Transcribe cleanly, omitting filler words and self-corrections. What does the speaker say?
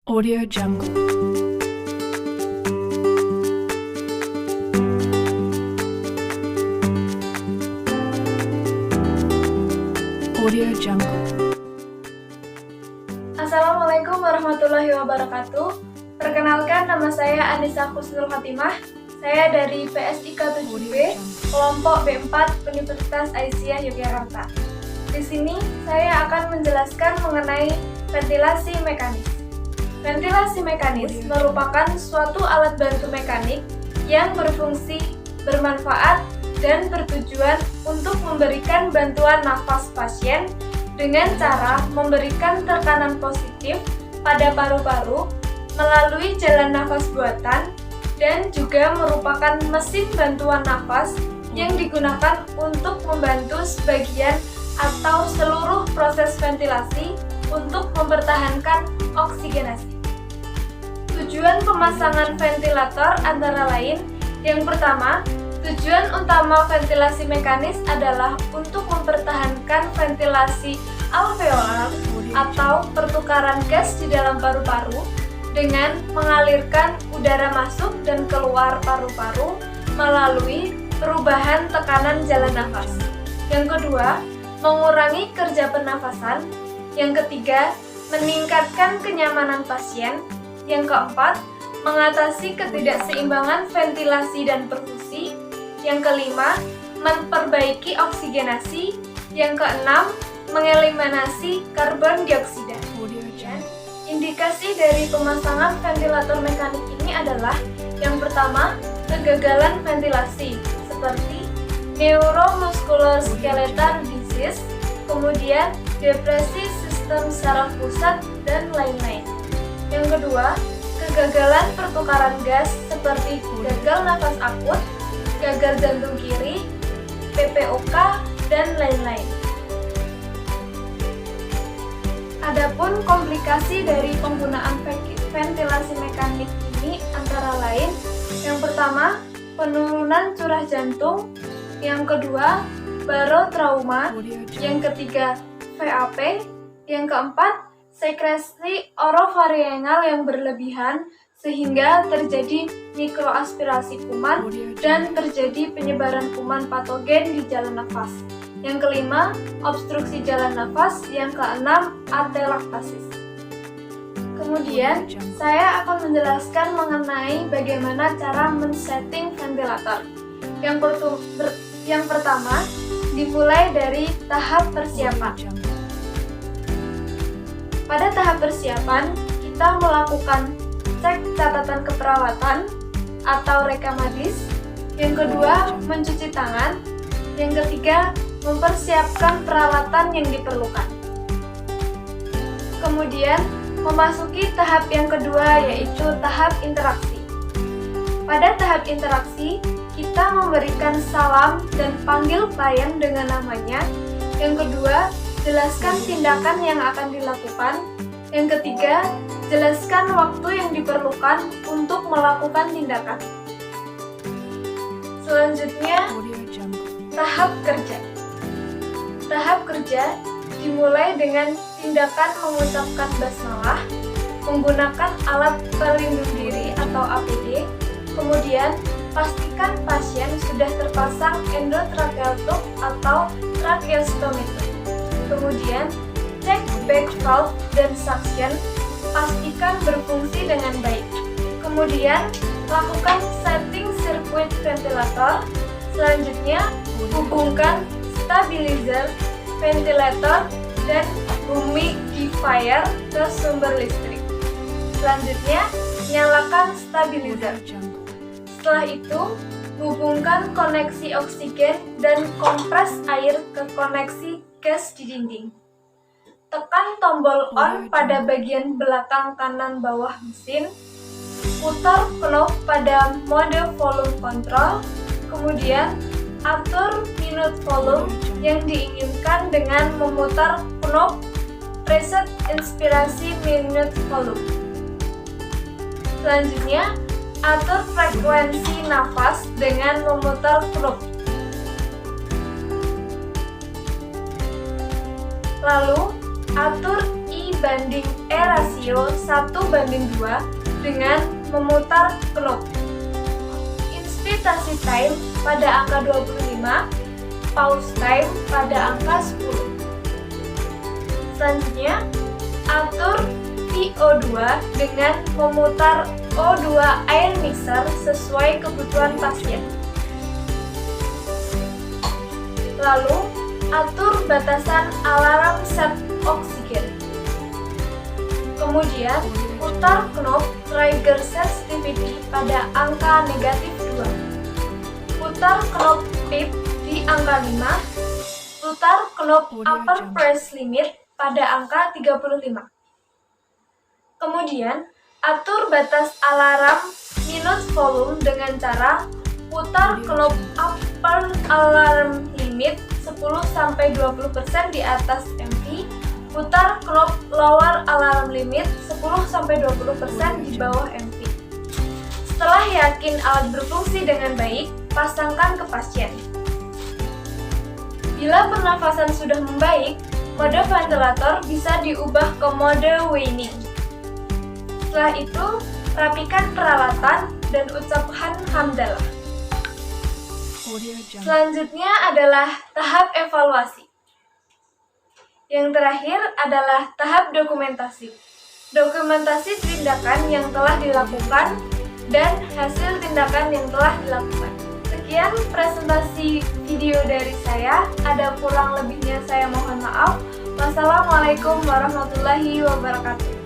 Audio Jungle. Audio Jungle. Assalamualaikum warahmatullahi wabarakatuh. Perkenalkan, nama saya Anissa Khusnul Khatimah. Saya dari PSIK 7B, kelompok B4 Universitas Aisyah Yogyakarta. Di sini saya akan menjelaskan mengenai ventilasi mekanis. Ventilasi mekanis merupakan suatu alat bantu mekanik yang berfungsi, bermanfaat, dan bertujuan untuk memberikan bantuan nafas pasien dengan cara memberikan tekanan positif pada paru-paru melalui jalan nafas buatan, dan juga merupakan mesin bantuan nafas yang digunakan untuk membantu sebagian atau seluruh proses ventilasi untuk mempertahankan oksigenasi. Tujuan pemasangan ventilator antara lain, yang pertama, tujuan utama ventilasi mekanis adalah untuk mempertahankan ventilasi alveolar atau pertukaran gas di dalam paru-paru dengan mengalirkan udara masuk dan keluar paru-paru melalui perubahan tekanan jalan nafas. Yang kedua, mengurangi kerja pernafasan. Yang ketiga, meningkatkan kenyamanan pasien. Yang keempat, mengatasi ketidakseimbangan ventilasi dan perfusi. Yang kelima, memperbaiki oksigenasi. Yang keenam, mengeliminasi karbon dioksida. Dan indikasi dari pemasangan ventilator mekanik ini adalah yang pertama, kegagalan ventilasi seperti neuromusculoskeletal disease, kemudian depresi sistem saraf pusat, dan lain-lain. Yang kedua, kegagalan pertukaran gas seperti gagal nafas akut, gagal jantung kiri, PPOK, dan lain-lain. Adapun komplikasi dari penggunaan ventilasi mekanik ini antara lain, yang pertama, penurunan curah jantung, yang kedua, barotrauma, yang ketiga, VAP, yang keempat, sekresi orofaringal yang berlebihan sehingga terjadi mikroaspirasi kuman dan terjadi penyebaran kuman patogen di jalan nafas. Yang kelima, obstruksi jalan nafas. Yang keenam, atelektasis. Kemudian, saya akan menjelaskan mengenai bagaimana cara men-setting ventilator. Yang pertama, dimulai dari tahap persiapan. Pada tahap persiapan, kita melakukan cek catatan keperawatan atau rekamadis. Yang kedua, mencuci tangan. Yang ketiga, mempersiapkan peralatan yang diperlukan. Kemudian, memasuki tahap yang kedua, yaitu tahap interaksi. Pada tahap interaksi, kita memberikan salam dan panggil klien dengan namanya. Yang kedua, jelaskan tindakan yang akan dilakukan. Yang ketiga, jelaskan waktu yang diperlukan untuk melakukan tindakan. Selanjutnya, tahap kerja. Tahap kerja dimulai dengan tindakan mengucapkan basmalah, menggunakan alat pelindung diri atau APD. Kemudian, pastikan pasien sudah terpasang endotracheal tube atau tracheostomy tube. Kemudian, cek back valve dan suction, pastikan berfungsi dengan baik. Kemudian, lakukan setting sirkuit ventilator. Selanjutnya, hubungkan stabilizer, ventilator, dan humidifier ke sumber listrik. Selanjutnya, nyalakan stabilizer. Setelah itu, hubungkan koneksi oksigen dan kompres air ke koneksi gas di dinding. Tekan tombol on pada bagian belakang kanan bawah mesin. Putar knob pada mode volume control. Kemudian, atur minute volume yang diinginkan dengan memutar knob reset inspirasi minute volume. Selanjutnya, atur frekuensi nafas dengan memutar knob. Lalu, atur E banding E rasio 1:2 dengan memutar knop. Inspirasi time pada angka 25, pause time pada angka 10. Selanjutnya, atur VO2 dengan memutar O2 air mixer sesuai kebutuhan pasien. Lalu, atur batasan alarm set oksigen. Kemudian, putar knop trigger sensitivity pada angka -2. Putar knop PIP di angka 5. Putar knop upper press limit pada angka 35. Kemudian, atur batas alarm minute volume dengan cara putar knop upper alarm limit 10-20% di atas MV, putar knop lower alarm limit 10-20% di bawah MV. Setelah yakin alat berfungsi dengan baik, pasangkan ke pasien. Bila pernafasan sudah membaik, mode ventilator bisa diubah ke mode waning. Setelah itu, rapikan peralatan dan ucapkan hamdalah. Selanjutnya adalah tahap evaluasi. Yang terakhir adalah tahap dokumentasi. Dokumentasi tindakan yang telah dilakukan dan hasil tindakan yang telah dilakukan. Sekian presentasi video dari saya. Ada kurang lebihnya saya mohon maaf. Wassalamualaikum warahmatullahi wabarakatuh.